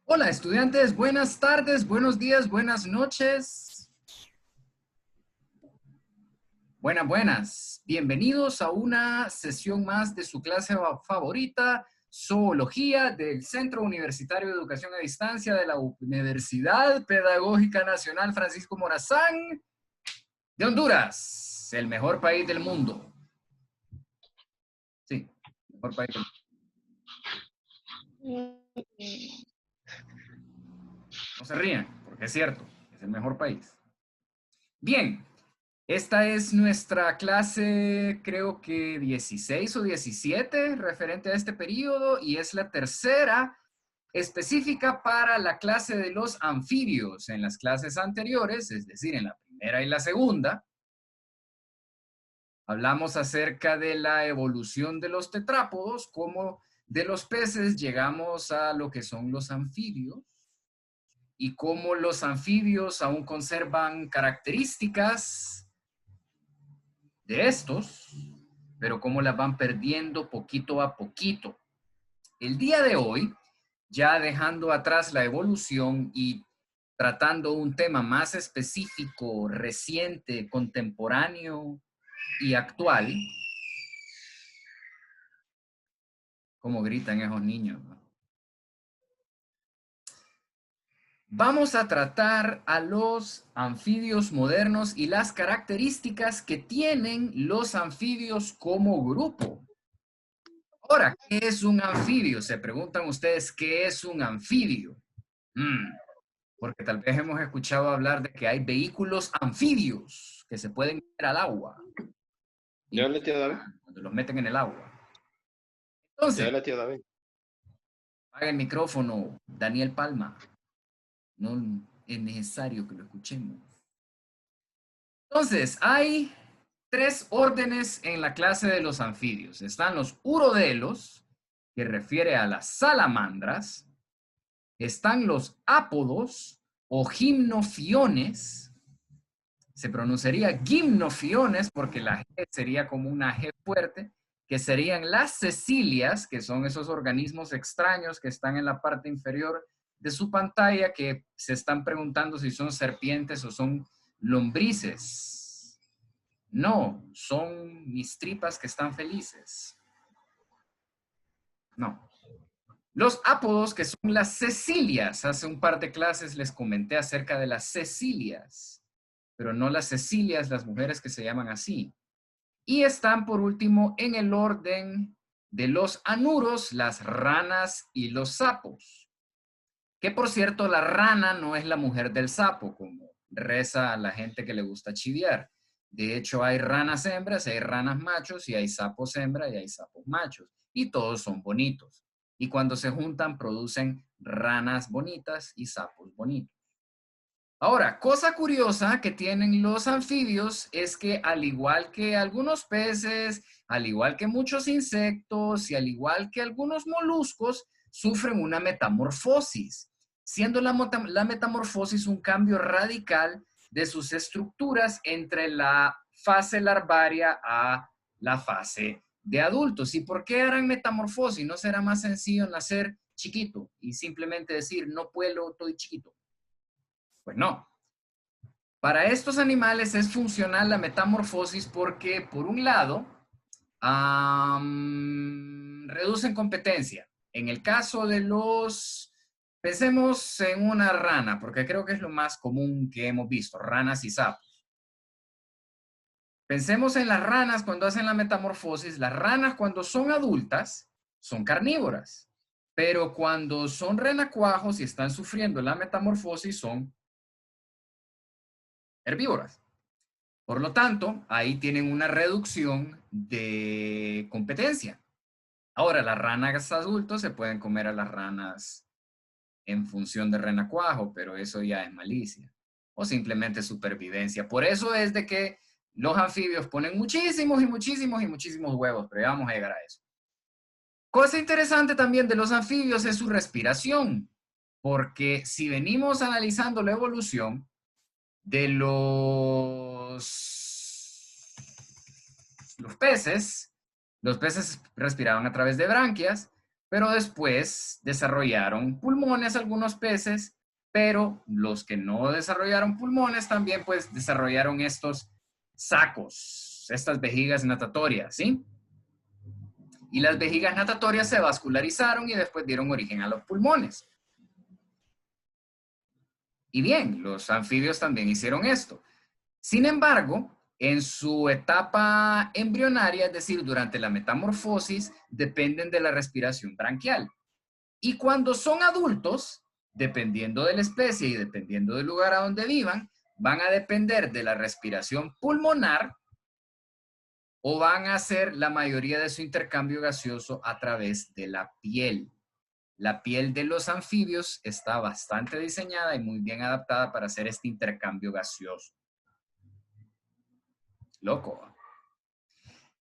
Hola estudiantes, buenas tardes, buenos días, buenas noches. Buenas. Bienvenidos a una sesión más de su clase favorita, Zoología del Centro Universitario de Educación a Distancia de la Universidad Pedagógica Nacional Francisco Morazán de Honduras, el mejor país del mundo. Sí, mejor país del mundo. No se rían, porque es cierto, es el mejor país. Bien. Esta es nuestra clase, creo que 16 o 17, referente a este periodo, y es la tercera específica para la clase de los anfibios. En las clases anteriores, es decir, en la primera y la segunda, hablamos acerca de la evolución de los tetrápodos, cómo de los peces llegamos a lo que son los anfibios, y cómo los anfibios aún conservan características de estos, pero cómo las van perdiendo poquito a poquito. El día de hoy, ya dejando atrás la evolución y tratando un tema más específico, reciente, contemporáneo y actual, como gritan esos niños, ¿no? Vamos a tratar a los anfibios modernos y las características que tienen los anfibios como grupo. Ahora, ¿qué es un anfibio? Se preguntan ustedes, ¿qué es un anfibio? Porque tal vez hemos escuchado hablar de que hay vehículos anfibios que se pueden meter al agua. Ya le tía David. Cuando los meten en el agua. Ya Entonces, le tía David. apaga el micrófono, Daniel Palma. No es necesario que lo escuchemos. Entonces, hay tres órdenes en la clase de los anfibios. Están los urodelos, que refiere a las salamandras. Están los ápodos o gimnofiones. Se pronunciaría gimnofiones porque la G sería como una G fuerte, que serían las cecilias, que son esos organismos extraños que están en la parte inferior de su pantalla, que se están preguntando si son serpientes o son lombrices. No, son mis tripas que están felices. No. Los ápodos, que son las cecilias. Hace un par de clases les comenté acerca de las cecilias, pero no las cecilias, las mujeres que se llaman así. Y están por último en el orden de los anuros, las ranas y los sapos. Que por cierto, la rana no es la mujer del sapo, como reza a la gente que le gusta chiviar. De hecho, hay ranas hembras, hay ranas machos, y hay sapos hembra y hay sapos machos. Y todos son bonitos. Y cuando se juntan, producen ranas bonitas y sapos bonitos. Ahora, cosa curiosa que tienen los anfibios es que al igual que algunos peces, al igual que muchos insectos y al igual que algunos moluscos, sufren una metamorfosis, siendo la metamorfosis un cambio radical de sus estructuras entre la fase larvaria a la fase de adultos. ¿Y por qué harán metamorfosis? ¿No será más sencillo nacer chiquito y simplemente decir, no puedo, estoy chiquito? Pues no. Para estos animales es funcional la metamorfosis porque, por un lado, reducen competencia. En el caso de los, pensemos en una rana, porque creo que es lo más común que hemos visto, ranas y sapos. Pensemos en las ranas cuando hacen la metamorfosis. Las ranas cuando son adultas son carnívoras, pero cuando son renacuajos y están sufriendo la metamorfosis son herbívoras. Por lo tanto, ahí tienen una reducción de competencia. Ahora, las ranas adultos se pueden comer a las ranas en función de renacuajo, pero eso ya es malicia. O simplemente supervivencia. Por eso es de que los anfibios ponen muchísimos y muchísimos y muchísimos huevos, pero ya vamos a llegar a eso. Cosa interesante también de los anfibios es su respiración, porque si venimos analizando la evolución de los peces respiraban a través de branquias, pero después desarrollaron pulmones algunos peces, pero los que no desarrollaron pulmones también pues desarrollaron estos sacos, estas vejigas natatorias, ¿sí? Y las vejigas natatorias se vascularizaron y después dieron origen a los pulmones. Y bien, los anfibios también hicieron esto. Sin embargo, en su etapa embrionaria, es decir, durante la metamorfosis, dependen de la respiración branquial. Y cuando son adultos, dependiendo de la especie y dependiendo del lugar a donde vivan, van a depender de la respiración pulmonar o van a hacer la mayoría de su intercambio gaseoso a través de la piel. La piel de los anfibios está bastante diseñada y muy bien adaptada para hacer este intercambio gaseoso. Loco.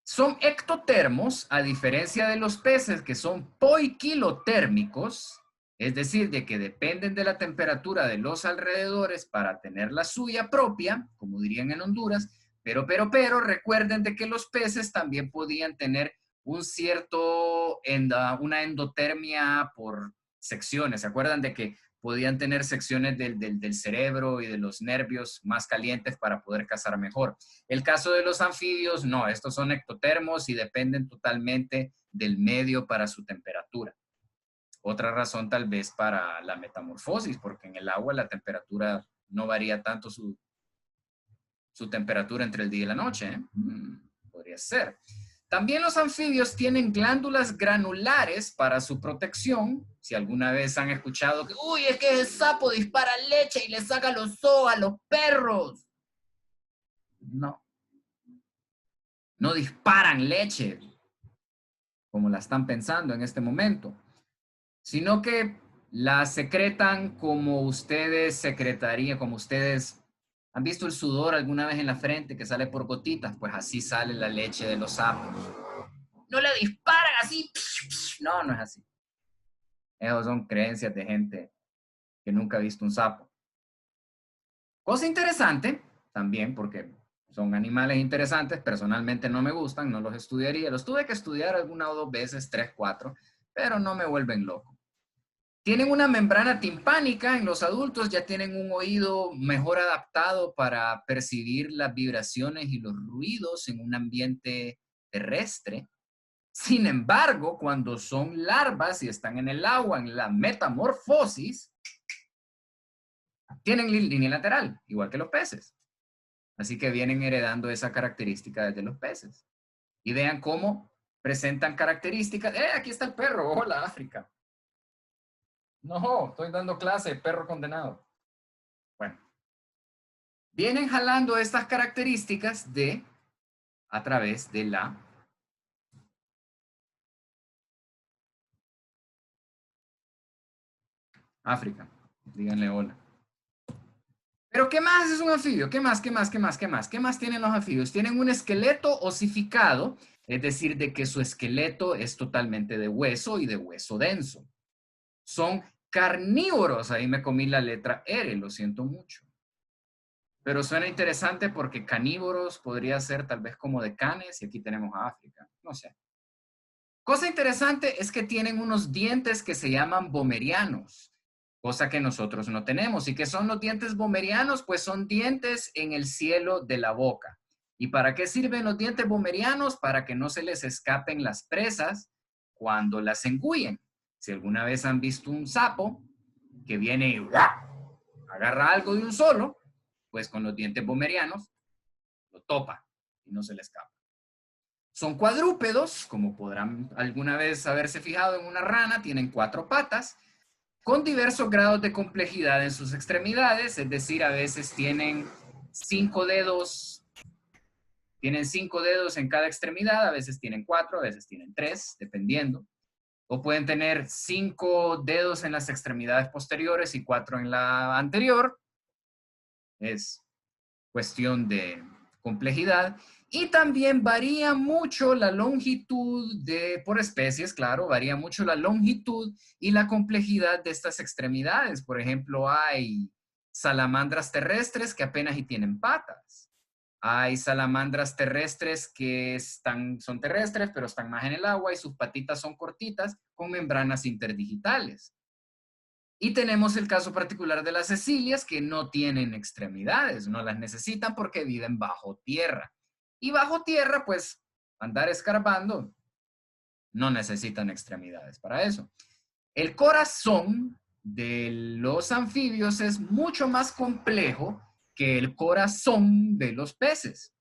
Son ectotermos, a diferencia de los peces que son poikilotérmicos, es decir, de que dependen de la temperatura de los alrededores para tener la suya propia, como dirían en Honduras, pero, recuerden de que los peces también podían tener un cierto, una endotermia por secciones. ¿Se acuerdan de que podían tener secciones del cerebro y de los nervios más calientes para poder cazar mejor? El caso de los anfibios, no, estos son ectotermos y dependen totalmente del medio para su temperatura. Otra razón tal vez para la metamorfosis, porque en el agua la temperatura no varía tanto su temperatura entre el día y la noche, ¿eh? Podría ser. También los anfibios tienen glándulas granulares para su protección. Si alguna vez han escuchado que, uy, es que el sapo dispara leche y le saca los ojos a los perros. No. No disparan leche, como la están pensando en este momento, sino que la secretan como ustedes secretarían, como ustedes han visto el sudor alguna vez en la frente que sale por gotitas, pues así sale la leche de los sapos. No le disparan así. No, no es así. Esas son creencias de gente que nunca ha visto un sapo. Cosa interesante también, porque son animales interesantes, personalmente no me gustan, no los estudiaría. Los tuve que estudiar alguna o dos veces, 3, 4, pero no me vuelven loco. Tienen una membrana timpánica, en los adultos ya tienen un oído mejor adaptado para percibir las vibraciones y los ruidos en un ambiente terrestre. Sin embargo, cuando son larvas y están en el agua, en la metamorfosis, tienen línea lateral, igual que los peces. Así que vienen heredando esa característica desde los peces. Y vean cómo presentan características. Aquí está el perro. Hola, África. No, estoy dando clase, perro condenado. Bueno. Vienen jalando estas características a través de la África. Díganle hola. Pero ¿qué más es un anfibio? ¿Qué más tienen los anfibios? Tienen un esqueleto osificado, es decir, de que su esqueleto es totalmente de hueso y de hueso denso. Son carnívoros, ahí me comí la letra R, lo siento mucho. Pero suena interesante porque canívoros podría ser tal vez como de canes y aquí tenemos a África, no sé. Cosa interesante es que tienen unos dientes que se llaman bomerianos, cosa que nosotros no tenemos. ¿Y qué son los dientes bomerianos? Pues son dientes en el cielo de la boca. ¿Y para qué sirven los dientes bomerianos? Para que no se les escapen las presas cuando las engullen. Si alguna vez han visto un sapo que viene y agarra algo de un solo, pues con los dientes bomerianos lo topa y no se le escapa. Son cuadrúpedos, como podrán alguna vez haberse fijado en una rana, tienen 4 patas, con diversos grados de complejidad en sus extremidades, es decir, a veces tienen 5 dedos, en cada extremidad, a veces tienen 4, a veces tienen 3, dependiendo. O pueden tener 5 dedos en las extremidades posteriores y 4 en la anterior. Es cuestión de complejidad. Y también varía mucho la longitud por especies, claro, varía mucho la longitud y la complejidad de estas extremidades. Por ejemplo, hay salamandras terrestres que apenas y tienen patas. Hay salamandras terrestres que son terrestres, pero están más en el agua y sus patitas son cortitas con membranas interdigitales. Y tenemos el caso particular de las cecilias que no tienen extremidades, no las necesitan porque viven bajo tierra. Y bajo tierra, pues, andar escarbando, no necesitan extremidades para eso. El corazón de los anfibios es mucho más complejo que el corazón de los peces.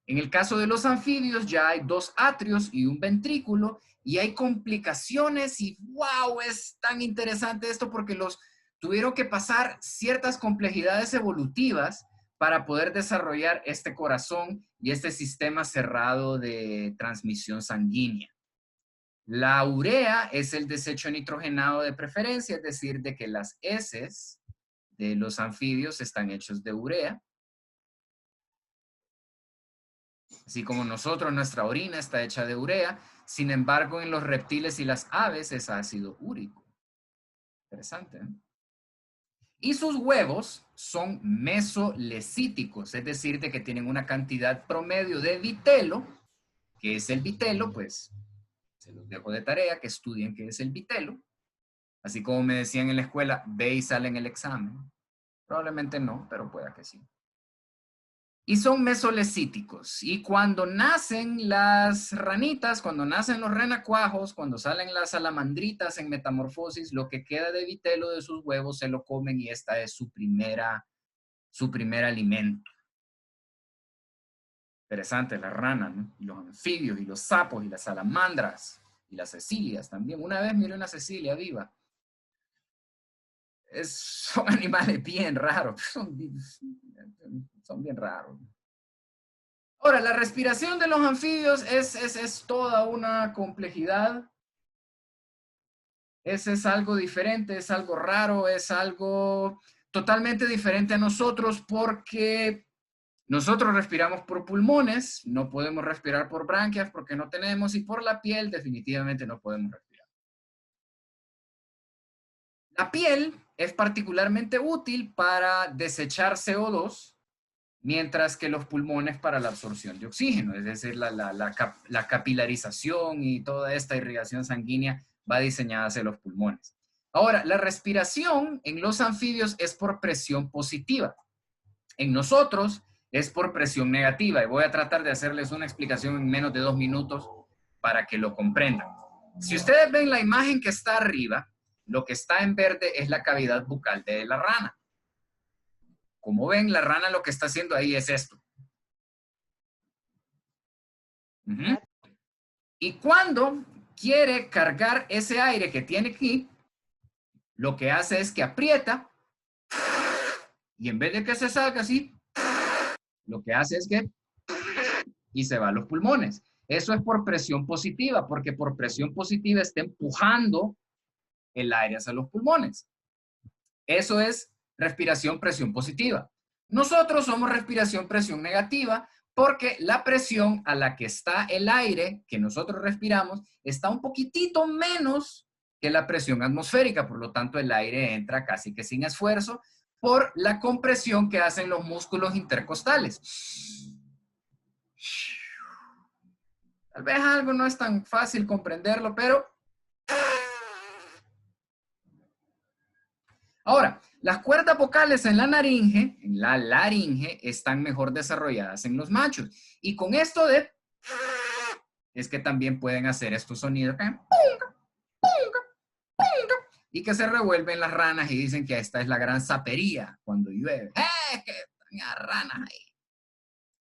En el caso de los anfibios ya hay 2 atrios y un ventrículo y hay complicaciones y wow, es tan interesante esto porque los tuvieron que pasar ciertas complejidades evolutivas para poder desarrollar este corazón y este sistema cerrado de transmisión sanguínea. La urea es el desecho nitrogenado de preferencia, es decir, de que las heces de los anfibios están hechos de urea. Así como nosotros, nuestra orina está hecha de urea. Sin embargo, en los reptiles y las aves es ácido úrico. Interesante, ¿eh? Y sus huevos son mesolecíticos, es decir, de que tienen una cantidad promedio de vitelo. ¿Qué es el vitelo? Pues se los dejo de tarea que estudien qué es el vitelo. Así como me decían en la escuela, ve y sale en el examen. Probablemente no, pero pueda que sí. Y son mesolecíticos. Y cuando nacen las ranitas, cuando nacen los renacuajos, cuando salen las salamandritas en metamorfosis, lo que queda de vitelo de sus huevos se lo comen y esta es su primer alimento. Interesante, la rana, ¿no? Y los anfibios, y los sapos, y las salamandras, y las cecilias también. Una vez miré una cecilia viva. Son animales bien raros, son bien raros. Ahora, la respiración de los anfibios es toda una complejidad. Es algo diferente, es algo raro, es algo totalmente diferente a nosotros porque nosotros respiramos por pulmones, no podemos respirar por branquias porque no tenemos, y por la piel definitivamente no podemos respirar. La piel es particularmente útil para desechar CO2, mientras que los pulmones para la absorción de oxígeno, es decir, la capilarización y toda esta irrigación sanguínea va diseñada hacia los pulmones. Ahora, la respiración en los anfibios es por presión positiva. En nosotros es por presión negativa y voy a tratar de hacerles una explicación en menos de 2 minutos para que lo comprendan. Si ustedes ven la imagen que está arriba, lo que está en verde es la cavidad bucal de la rana. Como ven, la rana lo que está haciendo ahí es esto. Y cuando quiere cargar ese aire que tiene aquí, lo que hace es que aprieta y en vez de que se salga así, lo que hace es que y se va a los pulmones. Eso es por presión positiva, porque por presión positiva está empujando el aire hacia los pulmones. Eso es respiración presión positiva. Nosotros somos respiración presión negativa porque la presión a la que está el aire que nosotros respiramos está un poquitito menos que la presión atmosférica, por lo tanto el aire entra casi que sin esfuerzo por la compresión que hacen los músculos intercostales. Tal vez algo no es tan fácil comprenderlo, pero ahora, las cuerdas vocales en la laringe, están mejor desarrolladas en los machos. Y con esto es que también pueden hacer estos sonidos y que se revuelven las ranas y dicen que esta es la gran sapería cuando llueve. ¡Que tenga ranas ahí!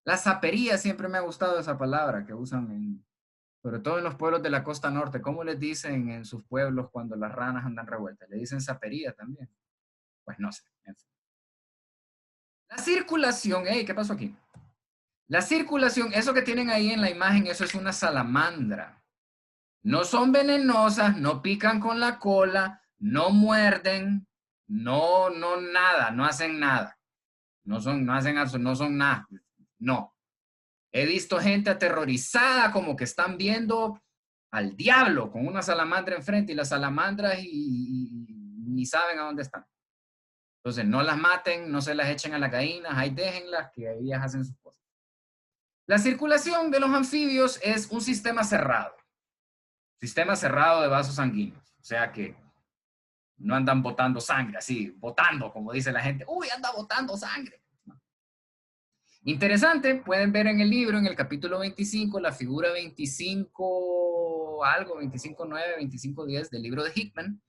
La sapería, siempre me ha gustado esa palabra que usan sobre todo en los pueblos de la costa norte. ¿Cómo les dicen en sus pueblos cuando las ranas andan revueltas? ¿Le dicen sapería también? Pues no sé. La circulación, ¿qué pasó aquí? La circulación, eso que tienen ahí en la imagen, eso es una salamandra. No son venenosas, no pican con la cola, no muerden, no nada, no hacen nada. No son nada. No. He visto gente aterrorizada como que están viendo al diablo con una salamandra enfrente y las salamandras y ni saben a dónde están. Entonces, no las maten, no se las echen a las gallinas, ahí déjenlas que ellas hacen sus cosas. La circulación de los anfibios es un sistema cerrado de vasos sanguíneos. O sea que no andan botando sangre, así, botando, como dice la gente. ¡Uy, anda botando sangre! Interesante, pueden ver en el libro, en el capítulo 25, la figura 25, algo, 25.9, 25.10 del libro de Hickman.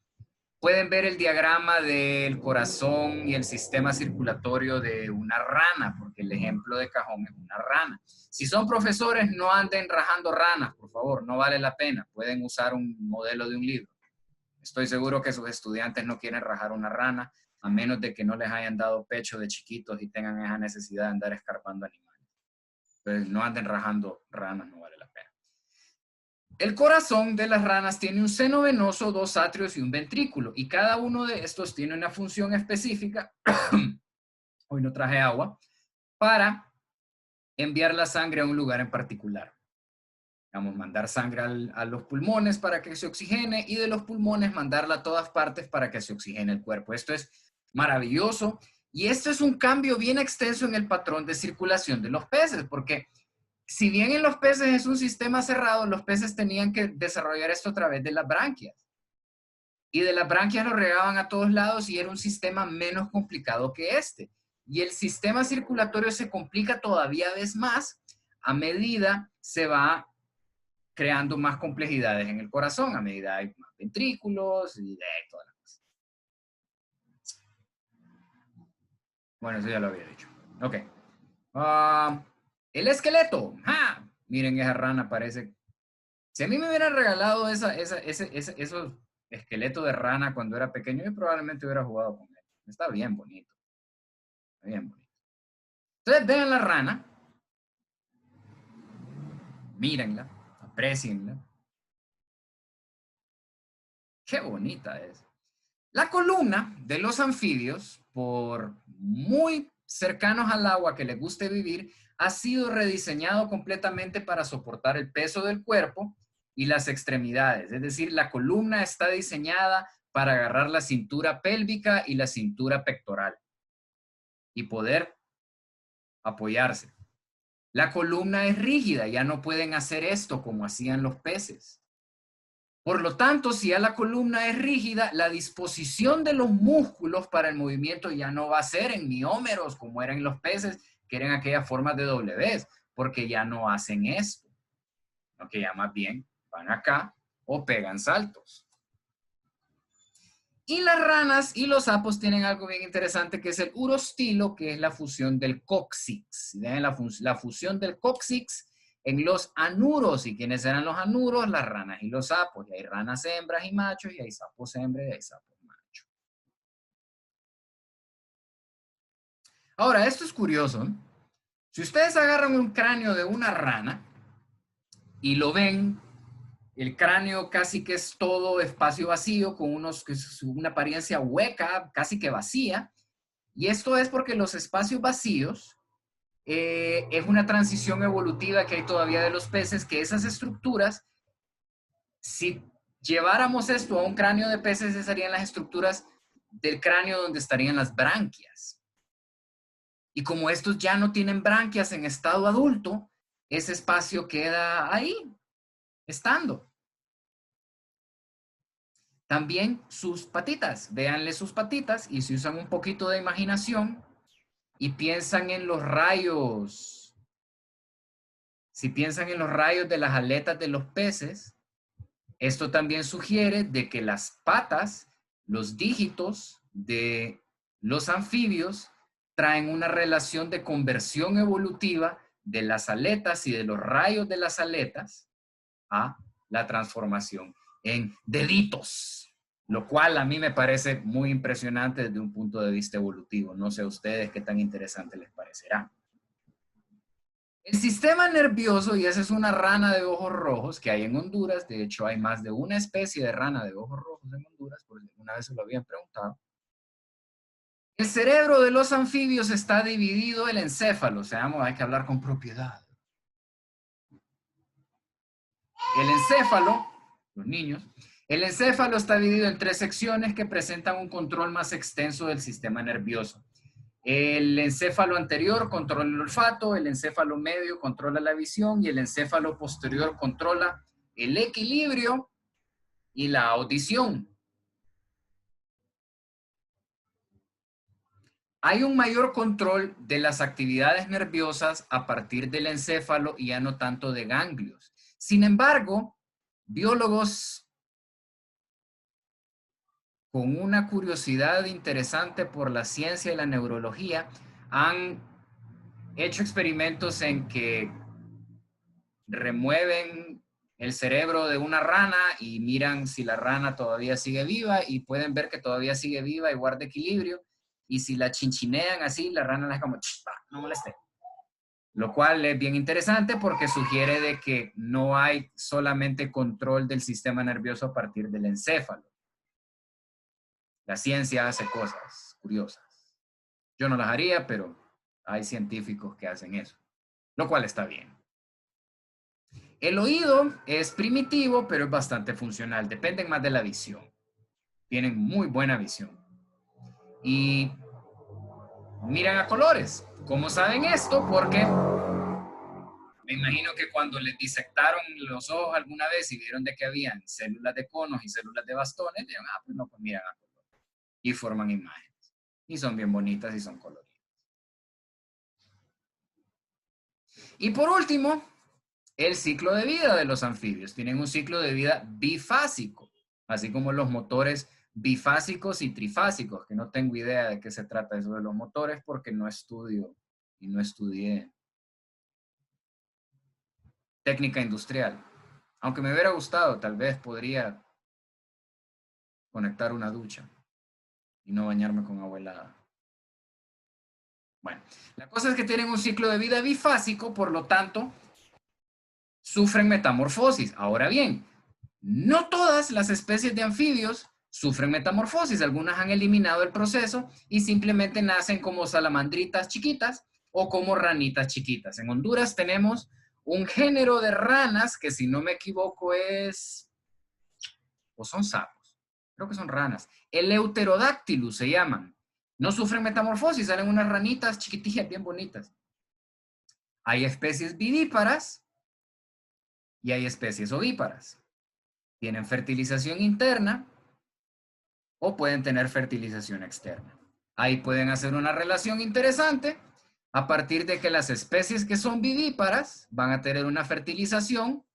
Pueden ver el diagrama del corazón y el sistema circulatorio de una rana, porque el ejemplo de cajón es una rana. Si son profesores, no anden rajando ranas, por favor, no vale la pena. Pueden usar un modelo de un libro. Estoy seguro que sus estudiantes no quieren rajar una rana, a menos de que no les hayan dado pecho de chiquitos y tengan esa necesidad de andar escarpando animales. Entonces, no anden rajando ranas, no vale la pena. El corazón de las ranas tiene un seno venoso, 2 atrios y un ventrículo, y cada uno de estos tiene una función específica, hoy no traje agua, para enviar la sangre a un lugar en particular. Vamos a mandar sangre a los pulmones para que se oxigene y de los pulmones mandarla a todas partes para que se oxigene el cuerpo. Esto es maravilloso y esto es un cambio bien extenso en el patrón de circulación de los peces, porque si bien en los peces es un sistema cerrado, los peces tenían que desarrollar esto a través de las branquias. Y de las branquias lo regaban a todos lados y era un sistema menos complicado que este. Y el sistema circulatorio se complica todavía más a medida se va creando más complejidades en el corazón, a medida hay más ventrículos y de todas las cosas. Bueno, eso ya lo había dicho. Ok. El esqueleto. ¡Ja! Miren, esa rana parece... Si a mí me hubieran regalado esos esqueletos de rana cuando era pequeño, yo probablemente hubiera jugado con él. Está bien bonito. Está bien bonito. Entonces, vean la rana. Mírenla. Aprecienla. Qué bonita es. La columna de los anfibios, por muy cercanos al agua que les guste vivir, ha sido rediseñado completamente para soportar el peso del cuerpo y las extremidades. Es decir, la columna está diseñada para agarrar la cintura pélvica y la cintura pectoral y poder apoyarse. La columna es rígida, ya no pueden hacer esto como hacían los peces. Por lo tanto, si ya la columna es rígida, la disposición de los músculos para el movimiento ya no va a ser en miómeros como eran los peces, que eran aquellas formas de W, porque ya no hacen esto. Lo que ya más bien van acá o pegan saltos. Y las ranas y los sapos tienen algo bien interesante que es el urostilo, que es la fusión del cóccix. La fusión del cóccix en los anuros. ¿Y quiénes eran los anuros? Las ranas y los sapos. Y hay ranas hembras y machos, y hay sapos hembras y hay sapos machos. Ahora, esto es curioso. Si ustedes agarran un cráneo de una rana y lo ven, el cráneo casi que es todo espacio vacío, con una apariencia hueca, casi que vacía. Y esto es porque los espacios vacíos es una transición evolutiva que hay todavía de los peces, que esas estructuras, si lleváramos esto a un cráneo de peces, esas serían las estructuras del cráneo donde estarían las branquias. Y como estos ya no tienen branquias en estado adulto, ese espacio queda ahí, estando. También sus patitas, véanle sus patitas y si usan un poquito de imaginación y piensan en los rayos, si piensan en los rayos de las aletas de los peces, esto también sugiere de que las patas, los dígitos de los anfibios traen una relación de conversión evolutiva de las aletas y de los rayos de las aletas a la transformación en deditos, lo cual a mí me parece muy impresionante desde un punto de vista evolutivo. No sé a ustedes qué tan interesante les parecerá. El sistema nervioso, y esa es una rana de ojos rojos que hay en Honduras, de hecho hay más de una especie de rana de ojos rojos en Honduras, por si alguna vez se lo habían preguntado. El cerebro de los anfibios está dividido, el encéfalo, o sea, hay que hablar con propiedad. El encéfalo, los niños, el encéfalo está dividido en 3 secciones que presentan un control más extenso del sistema nervioso. El encéfalo anterior controla el olfato, el encéfalo medio controla la visión y el encéfalo posterior controla el equilibrio y la audición. Hay un mayor control de las actividades nerviosas a partir del encéfalo y ya no tanto de ganglios. Sin embargo, biólogos con una curiosidad interesante por la ciencia y la neurología han hecho experimentos en que remueven el cerebro de una rana y miran si la rana todavía sigue viva y pueden ver que todavía sigue viva y guarda equilibrio. Y si la chinchinean así, la rana es como, no moleste. Lo cual es bien interesante porque sugiere de que no hay solamente control del sistema nervioso a partir del encéfalo. La ciencia hace cosas curiosas. Yo no las haría, pero hay científicos que hacen eso, lo cual está bien. El oído es primitivo, pero es bastante funcional. Dependen más de la visión. Tienen muy buena visión. Y miran a colores. ¿Cómo saben esto? Porque me imagino que cuando les disectaron los ojos alguna vez y vieron de que habían células de conos y células de bastones, dijeron, pues no, pues miran a colores. Y forman imágenes. Y son bien bonitas y son coloridas. Y por último, el ciclo de vida de los anfibios. Tienen un ciclo de vida bifásico, así como los motores bifásicos y trifásicos, que no tengo idea de qué se trata eso de los motores porque no estudio y no estudié técnica industrial. Aunque me hubiera gustado, tal vez podría conectar una ducha y no bañarme con agua helada. Bueno, la cosa es que tienen un ciclo de vida bifásico, por lo tanto, sufren metamorfosis. Ahora bien, no todas las especies de anfibios sufren metamorfosis. Algunas han eliminado el proceso y simplemente nacen como salamandritas chiquitas o como ranitas chiquitas. En Honduras tenemos un género de ranas que, si no me equivoco, o son sapos, creo que son ranas. Eleuterodactylus se llaman. No sufren metamorfosis, salen unas ranitas chiquitillas bien bonitas. Hay especies vivíparas y hay especies ovíparas. Tienen fertilización interna o pueden tener fertilización externa. Ahí pueden hacer una relación interesante a partir de que las especies que son vivíparas van a tener una fertilización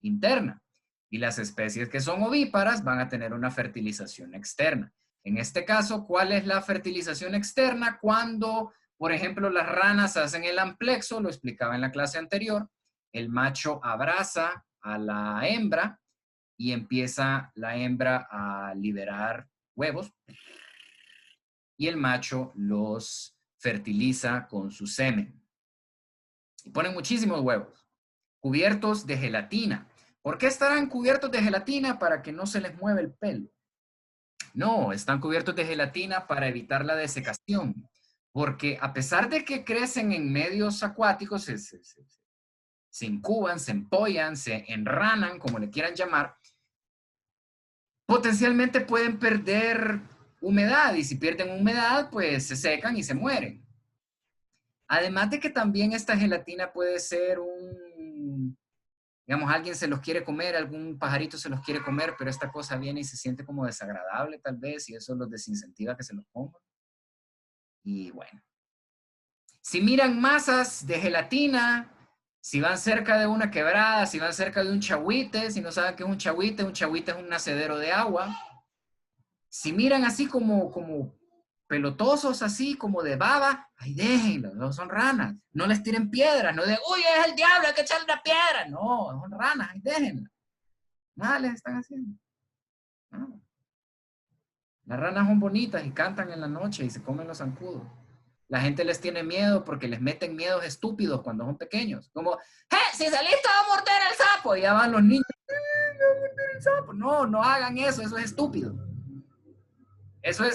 interna y las especies que son ovíparas van a tener una fertilización externa. En este caso, ¿cuál es la fertilización externa? Cuando, por ejemplo, las ranas hacen el amplexo, lo explicaba en la clase anterior, el macho abraza a la hembra y empieza la hembra a liberar huevos y el macho los fertiliza con su semen. Y ponen muchísimos huevos, cubiertos de gelatina. ¿Por qué estarán cubiertos de gelatina? Para que no se les mueva el pelo. No, están cubiertos de gelatina para evitar la desecación. Porque a pesar de que crecen en medios acuáticos, se incuban, se empollan, se enranan, como le quieran llamar, potencialmente pueden perder humedad y si pierden humedad, pues se secan y se mueren. Además de que también esta gelatina puede ser digamos, alguien se los quiere comer, algún pajarito se los quiere comer, pero esta cosa viene y se siente como desagradable tal vez y eso los desincentiva que se los coman. Y bueno, si miran masas de gelatina, si van cerca de una quebrada, si van cerca de un chahuite, si no saben qué es un chahuite es un nacedero de agua. Si miran así como pelotosos, así como de baba, ahí déjenlos, no son ranas. No les tiren piedras, no de, uy, es el diablo, hay que echarle una piedra. No, son ranas, ahí déjenlas. Nada les están haciendo. No. Las ranas son bonitas y cantan en la noche y se comen los zancudos. La gente les tiene miedo porque les meten miedos estúpidos cuando son pequeños. Como, si saliste va a morder el sapo. Y ya van los niños, me va a morder el sapo. No, no hagan eso, eso es estúpido. Eso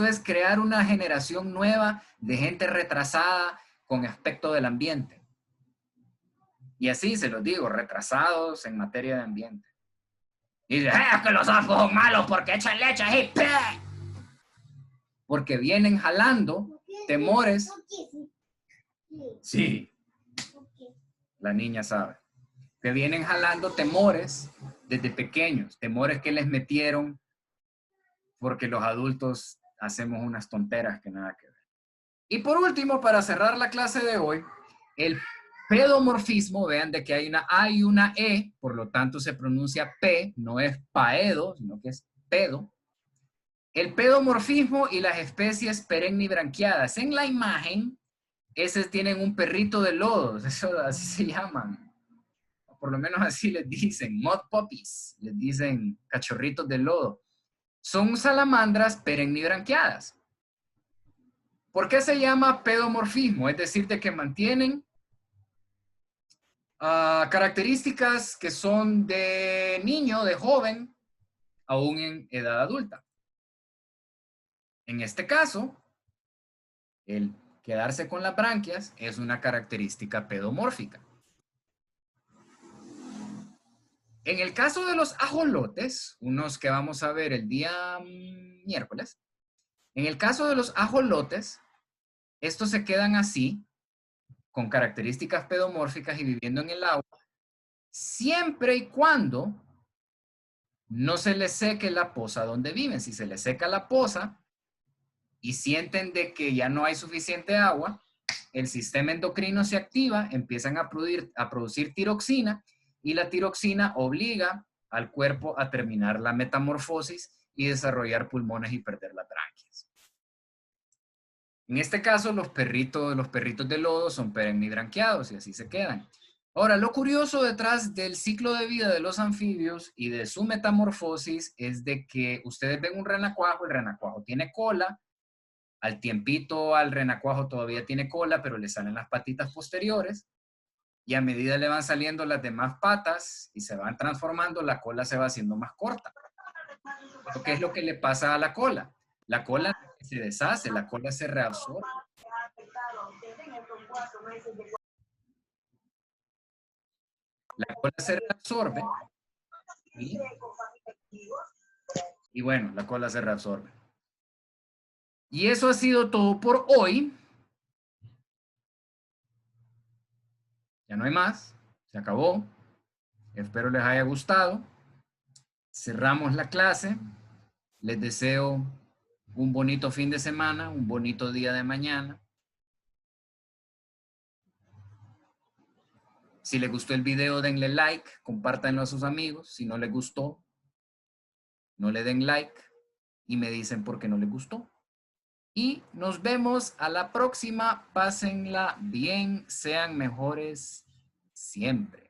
es crear una generación nueva de gente retrasada con aspecto del ambiente. Y así se los digo, retrasados en materia de ambiente. Y dice, es que los sapos son malos porque echan leche y ¡pe! Porque vienen jalando temores. Sí, la niña sabe. Que vienen jalando temores desde pequeños, temores que les metieron porque los adultos hacemos unas tonteras que nada que ver. Y por último, para cerrar la clase de hoy, el pedomorfismo, vean de que hay una A y una E, por lo tanto se pronuncia P, no es paedo, sino que es pedo. El pedomorfismo y las especies perennibranquiadas. En la imagen, esos tienen un perrito de lodo, eso así se llaman. Por lo menos así les dicen, mud puppies, les dicen cachorritos de lodo. Son salamandras perennibranquiadas. ¿Por qué se llama pedomorfismo? Es decir, de que mantienen características que son de niño, de joven, aún en edad adulta. En este caso, el quedarse con las branquias es una característica pedomórfica. En el caso de los ajolotes, unos que vamos a ver el día miércoles, en el caso de los ajolotes, estos se quedan así, con características pedomórficas y viviendo en el agua, siempre y cuando no se les seque la poza donde viven. Si se les seca la poza y sienten de que ya no hay suficiente agua, el sistema endocrino se activa, empiezan a producir tiroxina y la tiroxina obliga al cuerpo a terminar la metamorfosis y desarrollar pulmones y perder las branquias. En este caso, los perritos de lodo son perennibranquiados y así se quedan. Ahora, lo curioso detrás del ciclo de vida de los anfibios y de su metamorfosis es de que ustedes ven un renacuajo, el renacuajo tiene cola, al tiempito al renacuajo todavía tiene cola, pero le salen las patitas posteriores, y a medida le van saliendo las demás patas y se van transformando, la cola se va haciendo más corta. ¿Qué es lo que le pasa a la cola? La cola se deshace, la cola se reabsorbe. La cola se reabsorbe y bueno, la cola se reabsorbe. Y eso ha sido todo por hoy. Ya no hay más. Se acabó. Espero les haya gustado. Cerramos la clase. Les deseo un bonito fin de semana, un bonito día de mañana. Si les gustó el video, denle like, compártanlo a sus amigos. Si no les gustó, no le den like y me dicen por qué no les gustó. Y nos vemos a la próxima. Pásenla bien, sean mejores siempre.